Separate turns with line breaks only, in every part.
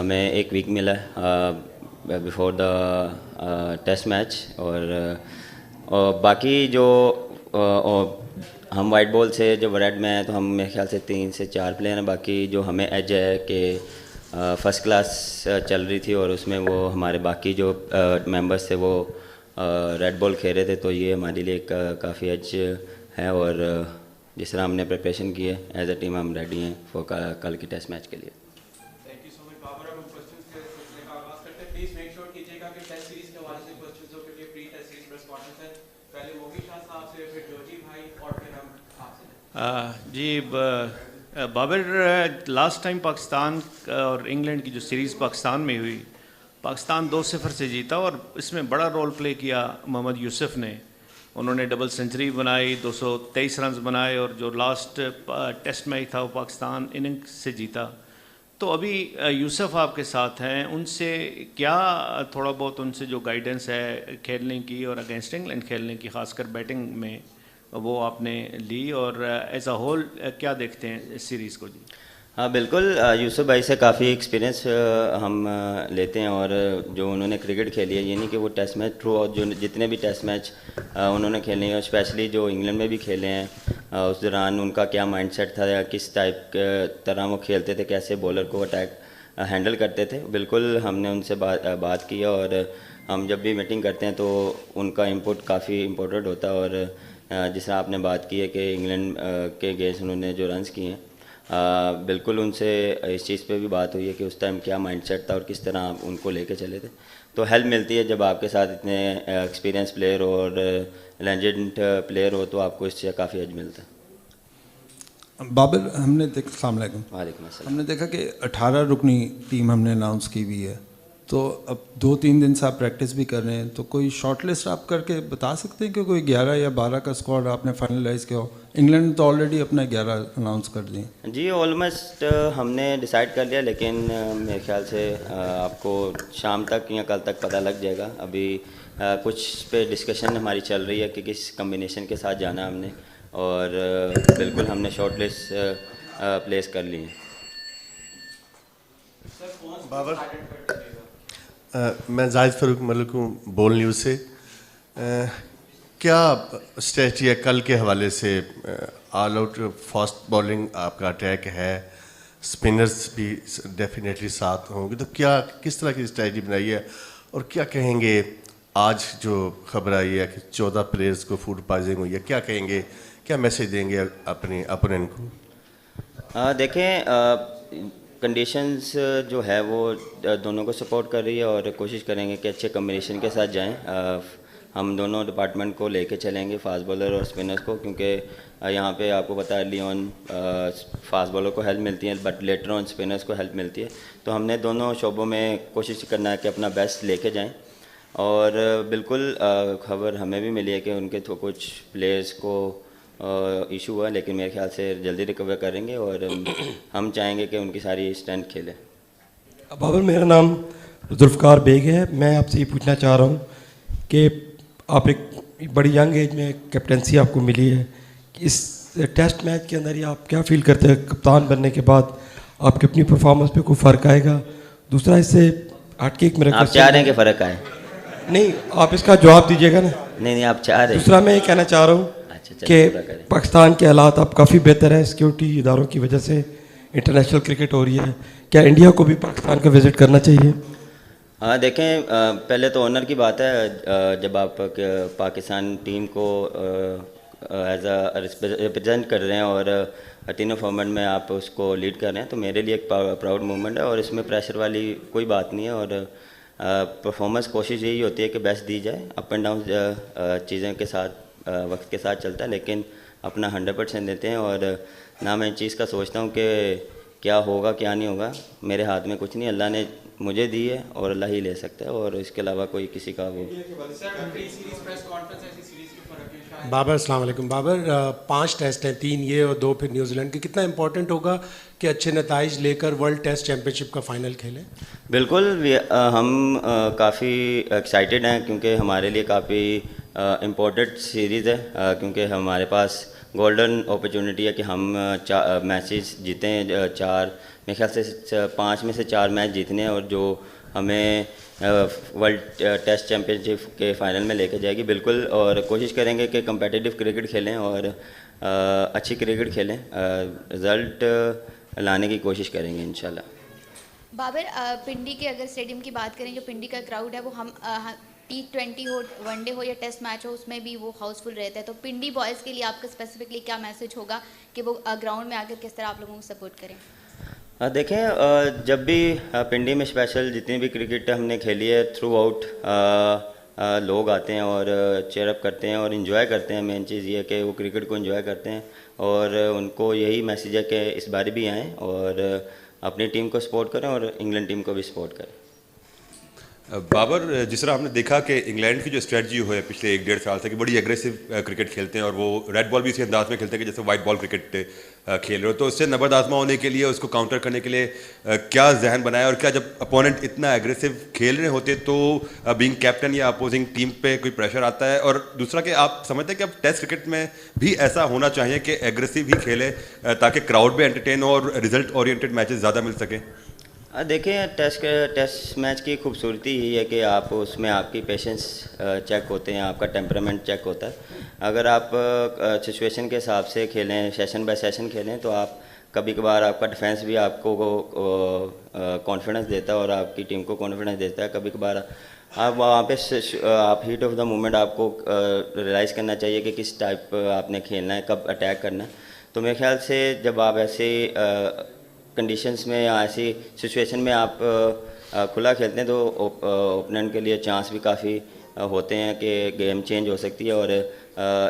हमें एक वीक मिला बिफोर द टेस्ट मैच, और बाकी जो हम वाइट बॉल से जो रेड में है तो हम मेरे ख्याल से 3 से 4 प्लेयर हैं। बाकी जो हमें एज है कि फ़र्स्ट क्लास चल रही थी और उसमें वो हमारे बाकी जो मेंबर्स थे वो रेड बॉल खेल रहे थे, तो ये हमारे लिए काफ़ी एज है। और जिस तरह हमने प्रिपरेशन की है एज अ टीम, हम रेडी हैं फॉर कल के टेस्ट मैच के लिए।
जी बाबर, लास्ट टाइम पाकिस्तान और इंग्लैंड की जो सीरीज़ पाकिस्तान में हुई, पाकिस्तान 2-0 से जीता और इसमें बड़ा रोल प्ले किया मोहम्मद यूसुफ ने। उन्होंने डबल सेंचुरी बनाई, 223 रन बनाए, और जो लास्ट टेस्ट मैच था वो पाकिस्तान इनिंग्स से जीता। तो अभी यूसुफ आपके साथ हैं, उनसे क्या थोड़ा बहुत उनसे जो गाइडेंस है खेलने की और अगेंस्ट इंग्लैंड खेलने की, ख़ासकर बैटिंग में, वो आपने ली, और एज अ होल क्या देखते हैं इस सीरीज़ को? जी
हाँ बिल्कुल, यूसुफ भाई से काफ़ी एक्सपीरियंस हम लेते हैं, और जो उन्होंने क्रिकेट खेली है, ये नहीं कि वो टेस्ट मैच थ्रू और जो जितने भी टेस्ट मैच उन्होंने खेले हैं, स्पेशली जो इंग्लैंड में भी खेले हैं, उस दौरान उनका क्या माइंडसेट था या किस टाइप तरह वो खेलते थे, कैसे बॉलर को अटैक हैंडल करते थे। बिल्कुल हमने उनसे बात की, और हम जब भी मीटिंग करते हैं तो उनका इनपुट काफ़ी इम्पोर्टेंट होता है। और जिस तरह आपने बात की है कि इंग्लैंड के अगेंस्ट उन्होंने जो रन्स किए हैं, बिल्कुल उनसे इस चीज़ पे भी बात हुई है कि उस टाइम क्या माइंडसेट था और किस तरह आप उनको लेके चले थे। तो हेल्प मिलती है जब आपके साथ इतने एक्सपीरियंस प्लेयर और लेजेंड प्लेयर हो, तो आपको इससे काफ़ी एज मिलता है।
बाबर, हमने देखा, अस्सलाम वालेकुम,
वालेकुम अस्सलाम।
हमने देखा कि 18 रुकनी टीम हमने अनाउंस की हुई है, तो अब 2-3 दिन से आप प्रैक्टिस भी कर रहे हैं, तो कोई शॉर्ट लिस्ट आप करके बता सकते हैं कि कोई 11 या 12 का स्क्वाड आपने फाइनलाइज किया हो? इंग्लैंड तो ऑलरेडी अपना 11 अनाउंस कर दिए।
जी ऑलमोस्ट हमने डिसाइड कर लिया, लेकिन मेरे ख्याल से आपको शाम तक या कल तक पता लग जाएगा। अभी कुछ पे डिस्कशन हमारी चल रही है कि किस कम्बिनेशन के साथ जाना हमने, और बिल्कुल हमने शॉर्ट लिस्ट प्लेस कर ली है।
मैं जाहिद फ़ारूक मलिक हूँ, बोल न्यूज़ से। क्या स्ट्रेटजी है कल के हवाले से? ऑल आउट फास्ट बॉलिंग आपका अटैक है, स्पिनर्स भी डेफिनेटली साथ होंगे, तो क्या किस तरह की स्ट्रेटजी बनाई है? और क्या कहेंगे आज जो खबर आई है कि 14 प्लेयर्स को फूड पॉइजनिंग हुई है, क्या कहेंगे, क्या मैसेज देंगे अपने अपोनेंट को?
देखें, कंडीशंस जो है वो दोनों को सपोर्ट कर रही है, और कोशिश करेंगे कि अच्छे कम्बिनेशन के साथ जाएं। हम दोनों डिपार्टमेंट को लेके चलेंगे, फास्ट बॉलर और स्पिनर्स को, क्योंकि यहाँ पे आपको पता है लियोन फास्ट बॉलर को हेल्प मिलती है, बट लेटर ऑन स्पिनर्स को हेल्प मिलती है। तो हमने दोनों शोबों में कोशिश करना है कि अपना बेस्ट लेके जाएं। और बिल्कुल खबर हमें भी मिली है कि उनके तो कुछ प्लेयर्स को इशू हुआ, लेकिन मेरे ख्याल से जल्दी रिकवर करेंगे, और हम चाहेंगे कि उनकी सारी स्ट्रेंथ खेले।
बाबर, मेरा नाम जुल्फ़कार बेग है। मैं आपसे ये पूछना चाह रहा हूँ कि आप एक बड़ी यंग एज में कैप्टनसी आपको मिली है, इस टेस्ट मैच के अंदर ही आप क्या फील करते हैं कप्तान बनने के बाद? आपकी अपनी परफॉर्मेंस पे कोई फ़र्क आएगा? दूसरा, इससे हटके एक मेरा
आप चाह रहे हैं कि फ़र्क आए?
नहीं, आप इसका जवाब दीजिएगा ना।
नहीं, आप चाह रहे हैं।
दूसरा, मैं ये कहना चाह रहा हूँ कि पाकिस्तान के हालात अब काफ़ी बेहतर है सिक्योरिटी इदारों की वजह से, इंटरनेशनल क्रिकेट हो रही है, क्या इंडिया को भी पाकिस्तान का विज़िट करना चाहिए?
हाँ देखें, पहले तो ऑनर की बात है जब आप पाकिस्तान टीम को एज अ रिप्रेजेंट कर रहे हैं और तीनों फॉर्मेट में आप उसको लीड कर रहे हैं, तो मेरे लिए एक प्राउड मोमेंट है, और इसमें प्रेशर वाली कोई बात नहीं है। और परफॉर्मेंस कोशिश यही होती है कि बेस्ट दी जाए। अप एंड डाउन चीज़ों के साथ वक्त के साथ चलता है, लेकिन अपना 100% देते हैं। और ना मैं इस चीज़ का सोचता हूँ कि क्या होगा क्या नहीं होगा, मेरे हाथ में कुछ नहीं, अल्लाह ने मुझे दी है और अल्लाह ही ले सकता है, और इसके अलावा कोई किसी का वो।
बाबर, अस्सलाम वालेकुम। बाबर, 5 टेस्ट हैं, 3 ये और 2 फिर न्यूजीलैंड के। कितना इंपॉर्टेंट होगा कि अच्छे नताइज लेकर वर्ल्ड टेस्ट चैम्पियनशिप का फाइनल खेलें?
बिल्कुल, हम काफ़ी एक्साइटेड हैं, क्योंकि हमारे लिए काफ़ी इम्पोर्टेंट सीरीज़ है, क्योंकि हमारे पास गोल्डन अपॉर्चुनिटी है कि हम मैचेस जीतें, 4 मेरे ख्याल से 5 में से 4 मैच जीतने हैं, और जो हमें वर्ल्ड टेस्ट चैम्पियनशिप के फाइनल में लेके जाएगी बिल्कुल। और कोशिश करेंगे कि कम्पिटिटिव क्रिकेट खेलें और अच्छी क्रिकेट खेलें, रिज़ल्ट लाने की कोशिश करेंगे इंशाल्लाह।
बाबर, पिंडी के अगर स्टेडियम की बात करें, जो पिंडी का क्राउड है वो हम T20 हो, वनडे हो या टेस्ट मैच हो, उसमें भी वो हाउसफुल रहता है। तो पिंडी बॉयज़ के लिए आपका स्पेसिफिकली क्या मैसेज होगा कि वो ग्राउंड में आकर किस तरह आप लोगों को सपोर्ट करें?
देखें, जब भी पिंडी में स्पेशल जितनी भी क्रिकेट हमने खेली है, थ्रू आउट लोग आते हैं और चेयर अप करते हैं और इन्जॉय करते हैं। मेन चीज़ ये है कि वो क्रिकेट को इन्जॉय करते हैं, और उनको यही मैसेज है कि इस बार भी आएँ और अपनी टीम को सपोर्ट करें और इंग्लैंड टीम को भी सपोर्ट करें।
बाबर, जिस तरह हमने देखा कि इंग्लैंड की जो स्ट्रेटजी है पिछले 1-1.5 साल से कि बड़ी एग्रेसिव क्रिकेट खेलते हैं, और वो रेड बॉल भी इसी अंदाज में खेलते हैं कि जैसे वाइट बॉल क्रिकेट खेल रहे हो, तो उससे नबर्द आजमा होने के लिए, उसको काउंटर करने के लिए क्या जहन बनाया, और क्या जब अपोनेंट इतना एग्रेसिव खेल रहे होते तो बीइंग कैप्टन या अपोजिंग टीम पे कोई प्रेशर आता है? और दूसरा कि आप समझते हैं कि अब टेस्ट क्रिकेट में भी ऐसा होना चाहिए कि एग्रेसिव ही खेले ताकि क्राउड भी एंटरटेन हो और रिजल्ट ओरिएंटेड मैचेस ज़्यादा मिल सकें?
देखिए, टेस्ट मैच की खूबसूरती यही है कि आप उसमें आपकी पेशेंस चेक होते हैं, आपका टेम्परामेंट चेक होता है। अगर आप सिचुएशन के हिसाब से खेलें, सेशन बाय सेशन खेलें, तो आप कभी कभार आपका डिफेंस भी आपको कॉन्फिडेंस देता है और आपकी टीम को कॉन्फिडेंस देता है। कभी कभार आप वहाँ पे आप हीट ऑफ द मोमेंट आपको रियलाइज़ करना चाहिए कि किस टाइप आपने खेलना है, कब अटैक करना है। तो मेरे ख्याल से जब आप ऐसे कंडीशंस में या ऐसी सिचुएशन में आप खुला खेलते हैं, तो ओपोनेंट के लिए चांस भी काफ़ी होते हैं कि गेम चेंज हो सकती है, और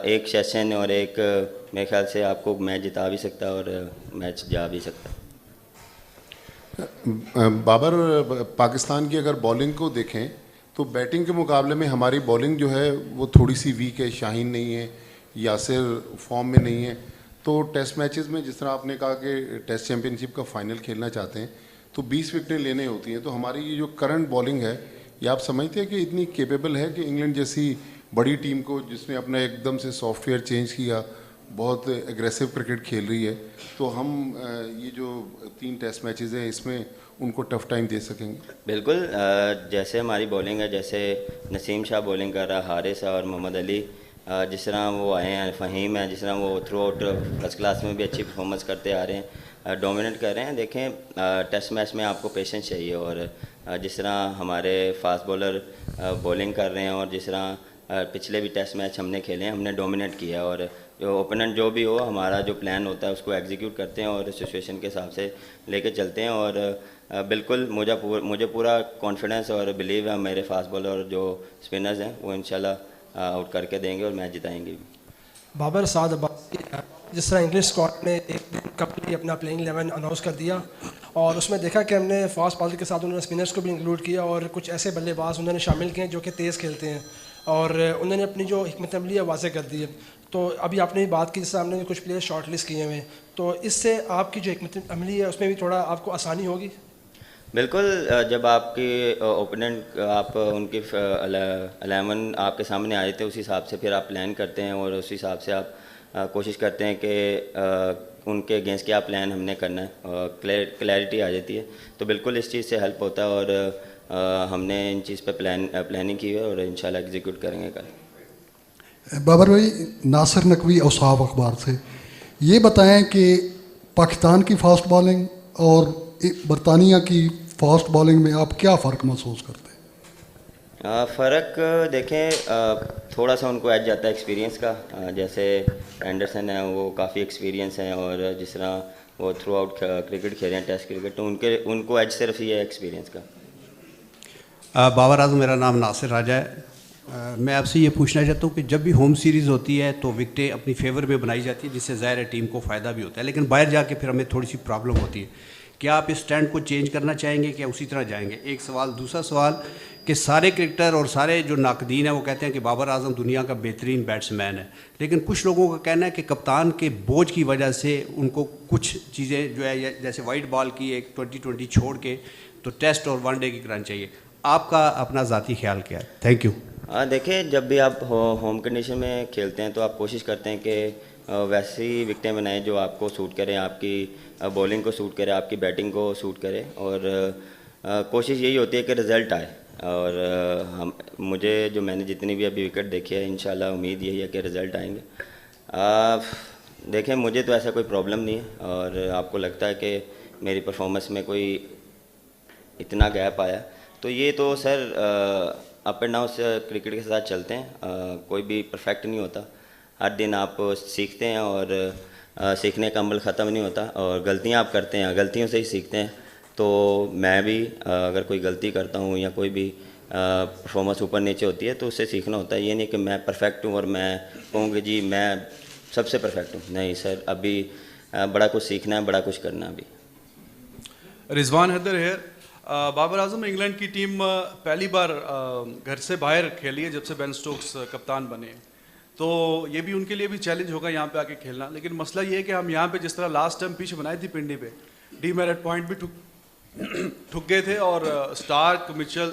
एक सेशन और एक मेरे ख्याल से आपको मैच जिता भी सकता है और मैच जा भी सकता है।
बाबर, पाकिस्तान की अगर बॉलिंग को देखें तो बैटिंग के मुकाबले में हमारी बॉलिंग जो है वो थोड़ी सी वीक है। शाहीन नहीं है, यासिर फॉर्म में नहीं है। तो टेस्ट मैचेस में जिस तरह आपने कहा कि टेस्ट चैम्पियनशिप का फाइनल खेलना चाहते हैं तो 20 विकेटें लेने होती हैं, तो हमारी ये जो करंट बॉलिंग है, ये आप समझते हैं कि इतनी केपेबल है कि इंग्लैंड जैसी बड़ी टीम को, जिसने अपना एकदम से सॉफ्टवेयर चेंज किया, बहुत एग्रेसिव क्रिकेट खेल रही है, तो हम ये जो 3 टेस्ट मैचेस हैं इसमें उनको टफ टाइम दे सकेंगे?
बिल्कुल, जैसे हमारी बॉलिंग है, जैसे नसीम शाह बॉलिंग कर रहा है, हारिस और मोहम्मद अली जिस तरह वो आए हैं, फ़हीम है, जिस तरह वो थ्रू आउट फर्स्ट क्लास में भी अच्छी परफॉर्मेंस करते आ रहे हैं, डोमिनेट कर रहे हैं। देखें, टेस्ट मैच में आपको पेशेंस चाहिए, और जिस तरह हमारे फास्ट बॉलर बॉलिंग कर रहे हैं, और जिस तरह पिछले भी टेस्ट मैच हमने खेले हैं, हमने डोमिनेट किया, और जो ओपोनेंट जो भी हो, हमारा जो प्लान होता है उसको एग्जीक्यूट करते हैं और सिचुएशन के हिसाब से लेके चलते हैं। और बिल्कुल मुझे पूरा कॉन्फिडेंस और बिलीव है मेरे फास्ट बॉलर और जो स्पिनर्स हैं वो इंशाल्लाह आउट करके देंगे और मैच जिताएंगे भी।
बाबर, जिस तरह इंग्लिश स्क्वाड ने एक दिन कब के लिए अपना प्लेइंग 11 अनाउंस कर दिया, और उसमें देखा कि हमने फास्ट बॉलर के साथ उन्होंने स्पिनर्स को भी इंक्लूड किया, और कुछ ऐसे बल्लेबाज उन्होंने शामिल किए जो कि तेज़ खेलते हैं, और उन्होंने अपनी जो हिकमत अमली है वाज़े कर दी है। तो अभी आपने भी बात की, जैसे हमने कुछ प्लेयर शॉर्ट लिस्ट किए हुए हैं, तो इससे आपकी जो हिकमत अमली है उसमें भी थोड़ा आपको आसानी होगी?
बिल्कुल, जब आपकी ओपोनेंट आप उनकी 11 आपके सामने आए थे, उस हिसाब से फिर आप प्लान करते हैं और उस हिसाब से आप कोशिश करते हैं कि उनके अगेंस्ट क्या प्लान हमने करना है, क्लैरिटी आ जाती है। तो बिल्कुल इस चीज़ से हेल्प होता है, और हमने इन चीज़ पे प्लानिंग की है और इंशाल्लाह एग्जीक्यूट करेंगे कल।
बाबर भाई, नासिर नकवी औसाफ अखबार से, ये बताएं कि पाकिस्तान की फास्ट बॉलिंग और बरतानिया की फास्ट बॉलिंग में आप क्या फ़र्क महसूस करते हैं?
फ़र्क देखें, थोड़ा सा उनको एज जाता है एक्सपीरियंस का। जैसे एंडरसन है, वो काफ़ी एक्सपीरियंस है, और जिस तरह वो थ्रू आउट क्रिकेट खेले हैं, टेस्ट क्रिकेट, तो उनको एज सिर्फ ये है एक्सपीरियंस का।
बाबर आज़म, मेरा नाम नासिर राजा है। मैं आपसे ये पूछना चाहता हूँ कि जब भी होम सीरीज़ होती है तो विकटें अपनी फेवर में बनाई जाती है, जिससे ज़ाहिर है टीम को फ़ायदा भी होता है, लेकिन बाहर जाके फिर हमें थोड़ी सी प्रॉब्लम होती है। क्या आप इस ट्रेंड को चेंज करना चाहेंगे, क्या उसी तरह जाएंगे? एक सवाल। दूसरा सवाल कि सारे क्रिकेटर और सारे जो नाकदीन हैं वो कहते हैं कि बाबर आज़म दुनिया का बेहतरीन बैट्समैन है, लेकिन कुछ लोगों का कहना है कि कप्तान के बोझ की वजह से उनको कुछ चीज़ें जो है, जैसे वाइट बॉल की एक 2020 छोड़ के तो टेस्ट और वनडे की करानी चाहिए। आपका अपना ज़ाती ख्याल क्या है? Thank you.
देखिए, जब भी आप होम कंडीशन में खेलते हैं तो आप कोशिश करते हैं कि वैसी विकटें बनाएं जो आपको सूट करें, आपकी बॉलिंग को सूट करे, आपकी बैटिंग को सूट करे, और कोशिश यही होती है कि रिज़ल्ट आए। और मुझे जो मैंने जितनी भी अभी विकेट देखी है, इंशाल्लाह उम्मीद यही है कि रिज़ल्ट आएंगे। देखें, मुझे तो ऐसा कोई प्रॉब्लम नहीं है, और आपको लगता है कि मेरी परफॉर्मेंस में कोई इतना गैप आया, तो ये तो sir up and down cricket के साथ चलते हैं। कोई भी परफेक्ट नहीं होता, हर दिन आप सीखते हैं, और सीखने का अमल ख़त्म नहीं होता, और गलतियां आप करते हैं, गलतियों से ही सीखते हैं। तो मैं भी अगर कोई गलती करता हूँ या कोई भी परफॉर्मेंस ऊपर नीचे होती है तो उससे सीखना होता है। ये नहीं कि मैं परफेक्ट हूँ और मैं कहूँ कि जी मैं सबसे परफेक्ट हूँ, नहीं सर, अभी बड़ा कुछ सीखना है, बड़ा कुछ करना है अभी।
रिजवान हैदर है। बाबर आजम इंग्लैंड की टीम पहली बार घर से बाहर खेली है जब से बेन स्टोक्स कप्तान बने, तो ये भी उनके लिए भी चैलेंज होगा यहाँ पे आके खेलना। लेकिन मसला ये है कि हम यहाँ पे जिस तरह लास्ट टाइम पिच बनाई थी पिंडी पे, डीमेरिट पॉइंट भी ठुक गए थे, और स्टार्क, मिचेल,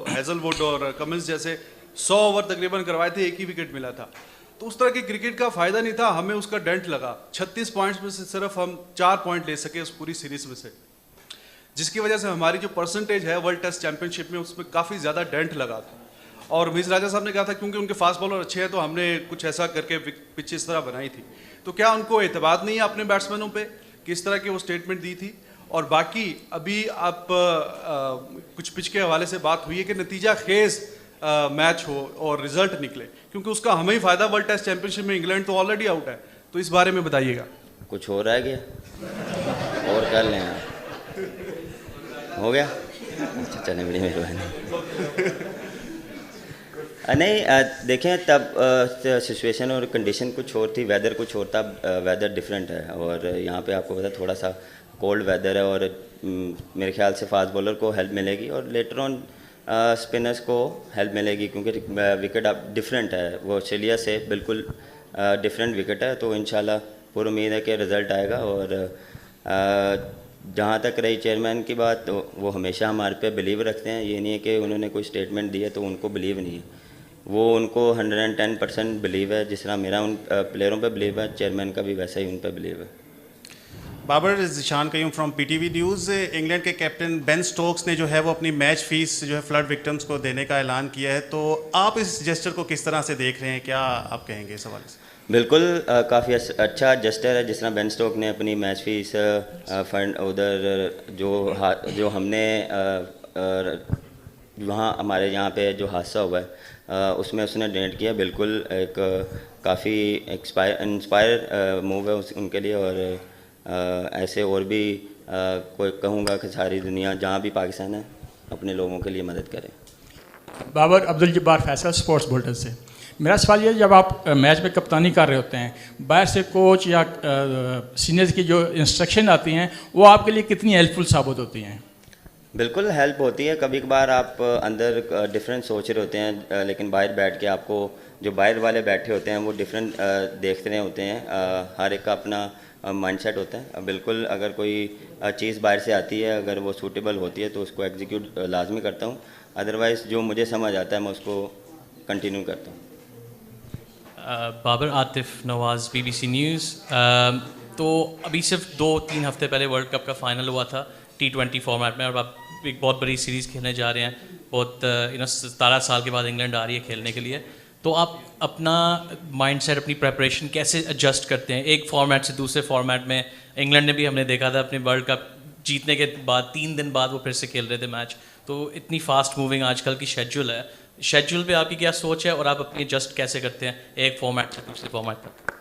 हेजलवुड और कमिंस जैसे 100 ओवर तकरीबन करवाए थे, एक ही विकेट मिला था। तो उस तरह के क्रिकेट का फ़ायदा नहीं था, हमें उसका डेंट लगा। 36 पॉइंट्स में से सिर्फ हम 4 पॉइंट ले सके उस पूरी सीरीज़ में से, जिसकी वजह से हमारी जो परसेंटेज है वर्ल्ड टेस्ट चैंपियनशिप में उसमें काफ़ी ज़्यादा डेंट लगा था। और मिर्ज़ राजा साहब ने कहा था क्योंकि उनके फास्ट बॉलर अच्छे हैं तो हमने कुछ ऐसा करके पिच इस तरह बनाई थी। तो क्या उनको एतबार नहीं है अपने बैट्समैनों पे, किस तरह की वो स्टेटमेंट दी थी? और बाकी अभी आप कुछ पिच के हवाले से बात हुई है कि नतीजा खेज मैच हो और रिजल्ट निकले, क्योंकि उसका हमें ही फ़ायदा। वर्ल्ड टेस्ट चैंपियनशिप में इंग्लैंड तो ऑलरेडी आउट है, तो इस बारे में बताइएगा।
कुछ हो रहा है क्या और कर लें आप? हो गया? अच्छा, चलें, बड़ी मेहरबानी। नहीं, देखें तब सिचुएशन और कंडीशन कुछ और थी, वेदर कुछ और था, वेदर डिफरेंट है, और यहाँ पे आपको पता थोड़ा सा कोल्ड वेदर है, और मेरे ख्याल से फास्ट बॉलर को हेल्प मिलेगी और लेटर ऑन स्पिनर्स को हेल्प मिलेगी, क्योंकि विकेट अब डिफरेंट है, वो ऑस्ट्रेलिया से बिल्कुल डिफरेंट विकेट है। तो इंशाल्लाह पूरी उम्मीद है कि रिज़ल्ट आएगा। और जहाँ तक रही चेयरमैन की बात, तो वो हमेशा हमारे पे बिलीव रखते हैं। ये नहीं है कि उन्होंने कोई स्टेटमेंट दी है तो उनको बिलीव नहीं है, वो उनको 110% बिलीव है। जिस तरह मेरा उन प्लेयरों पे बिलीव है, चेयरमैन का भी वैसा ही उन पे बिलीव है।
Babar, Zeeshan Qayyum from PTV news. England के कैप्टन बेन स्टोक्स ने जो है वो अपनी मैच फीस जो है फ्लड विक्टिम्स को देने का ऐलान किया है, तो आप इस जेस्चर को किस तरह से देख रहे हैं, क्या आप कहेंगे इस हवाले से?
बिल्कुल काफ़ी अच्छा जेस्चर है। जिस तरह बेन स्टोक ने अपनी मैच फीस फंड उधर जो हमने वहाँ हमारे यहाँ पे जो हादसा हुआ है उसमें उसने डोनेट किया। बिल्कुल एक काफ़ी इंस्पायर मूव है उनके लिए, और ऐसे और भी कोई कहूँगा कि सारी दुनिया जहाँ भी पाकिस्तान है अपने लोगों के लिए मदद करे।
बाबर, अब्दुल जब्बार फैसल, स्पोर्ट्स बुलेटिन से। मेरा सवाल ये है, जब आप मैच में कप्तानी कर रहे होते हैं, बाहर से कोच या सीनियर्स की जो इंस्ट्रक्शन आती हैं वो आपके लिए कितनी हेल्पफुल साबित होती हैं?
बिल्कुल हेल्प होती है। कभी कभार आप अंदर डिफरेंट सोच रहे होते हैं, लेकिन बाहर बैठ के आपको जो बाहर वाले बैठे होते हैं वो डिफरेंट देखते रहे होते हैं। हर एक का अपना माइंडसेट होता है। बिल्कुल अगर कोई चीज़ बाहर से आती है, अगर वो सूटेबल होती है तो उसको एग्जीक्यूट लाजमी करता हूँ, अदरवाइज़ जो मुझे समझ आता है मैं उसको कंटिन्यू करता हूँ।
बाबर, आतिफ नवाज़, BBC न्यूज़। तो अभी सिर्फ 2-3 हफ्ते पहले वर्ल्ड कप का फाइनल हुआ था T20 फॉर्मेट में, और आप एक बहुत बड़ी सीरीज़ खेलने जा रहे हैं। बहुत 17 साल के बाद इंग्लैंड आ रही है खेलने के लिए, तो आप अपना माइंडसेट, अपनी प्रेपरेशन कैसे एडजस्ट करते हैं एक फॉर्मेट से दूसरे फॉर्मेट में? इंग्लैंड ने भी हमने देखा था अपने वर्ल्ड कप जीतने के बाद 3 दिन बाद वो फिर से खेल रहे थे मैच। तो इतनी फास्ट मूविंग आजकल की शेड्यूल है, शेड्यूल पे आपकी क्या सोच है और आप अपनी एडजस्ट कैसे करते हैं एक फॉर्मेट से दूसरे फॉर्मेट तक?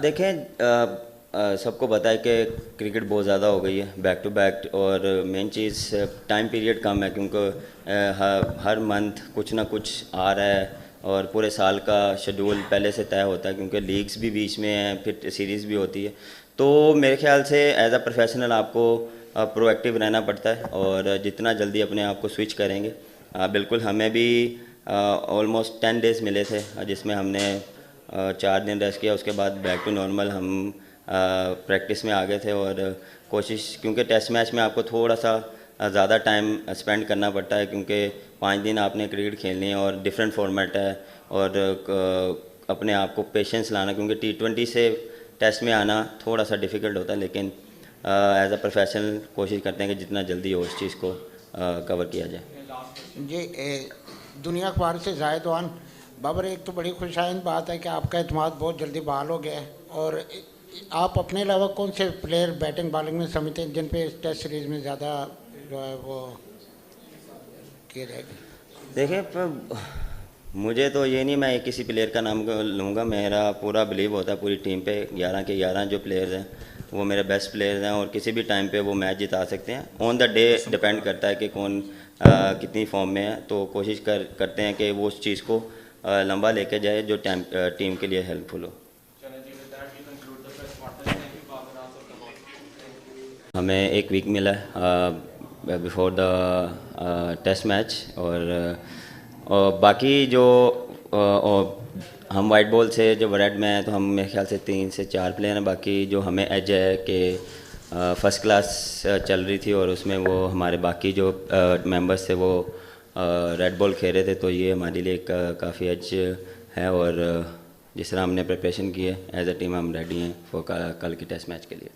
देखें, सबको पता है कि क्रिकेट बहुत ज़्यादा हो गई है बैक टू बैक, और मेन चीज़ टाइम पीरियड कम है, क्योंकि हर मंथ कुछ ना कुछ आ रहा है, और पूरे साल का शेड्यूल पहले से तय होता है, क्योंकि लीग्स भी बीच में हैं, फिर सीरीज़ भी होती है। तो मेरे ख्याल से एज अ प्रोफेशनल आपको प्रोएक्टिव रहना पड़ता है, और जितना जल्दी अपने आप को स्विच करेंगे। बिल्कुल, हमें भी ऑलमोस्ट 10 डेज़ मिले थे, जिसमें हमने 4 दिन रेस्ट किया, उसके बाद बैक टू नॉर्मल हम प्रैक्टिस में आ गए थे। और कोशिश, क्योंकि टेस्ट मैच में आपको थोड़ा सा ज़्यादा टाइम स्पेंड करना पड़ता है, क्योंकि 5 दिन आपने क्रिकेट खेलनी है और डिफरेंट फॉर्मेट है, और अपने आप को पेशेंस लाना, क्योंकि T20 से टेस्ट में आना थोड़ा सा डिफ़िकल्ट होता है, लेकिन एज अ प्रोफेशनल कोशिश करते हैं कि जितना जल्दी हो उस चीज़ को कवर किया जाए।
जी दुनिया अखबार से जाहिद वान। बाबर, एक तो बड़ी खुशाइन बात है कि आपका एतमाद बहुत जल्दी बहाल हो गया है, और आप अपने अलावा कौन से प्लेयर बैटिंग बॉलिंग में समझते हैं जिन पे इस टेस्ट सीरीज़ में ज़्यादा जो है वो किया जाएगा?
देखिए, मुझे तो ये नहीं मैं किसी प्लेयर का नाम लूँगा, मेरा पूरा बिलीव होता है पूरी टीम पे। 11 के 11 जो प्लेयर्स हैं वो मेरे बेस्ट प्लेयर्स हैं, और किसी भी टाइम पे वो मैच जिता सकते हैं। ऑन द डे डिपेंड करता है कि कौन कितनी फॉर्म में है, तो कोशिश करते हैं कि वो उस चीज़ को लंबा लेके जाए जो टीम के लिए हेल्पफुल हो। हमें एक वीक मिला है बिफोर द टेस्ट मैच, और बाकी जो हम वाइट बॉल से जो रेड में है तो हम मेरे ख्याल से 3 से 4 प्लेयर हैं। बाकी जो हमें एज है कि फर्स्ट क्लास चल रही थी और उसमें वो हमारे बाकी जो मेंबर्स थे वो रेड बॉल खेल रहे थे, तो ये हमारे लिए काफ़ी एज है। और जिस तरह हमने प्रिपरेशन की है एज अ टीम हम रेडी हैं फॉर कल के टेस्ट मैच के लिए।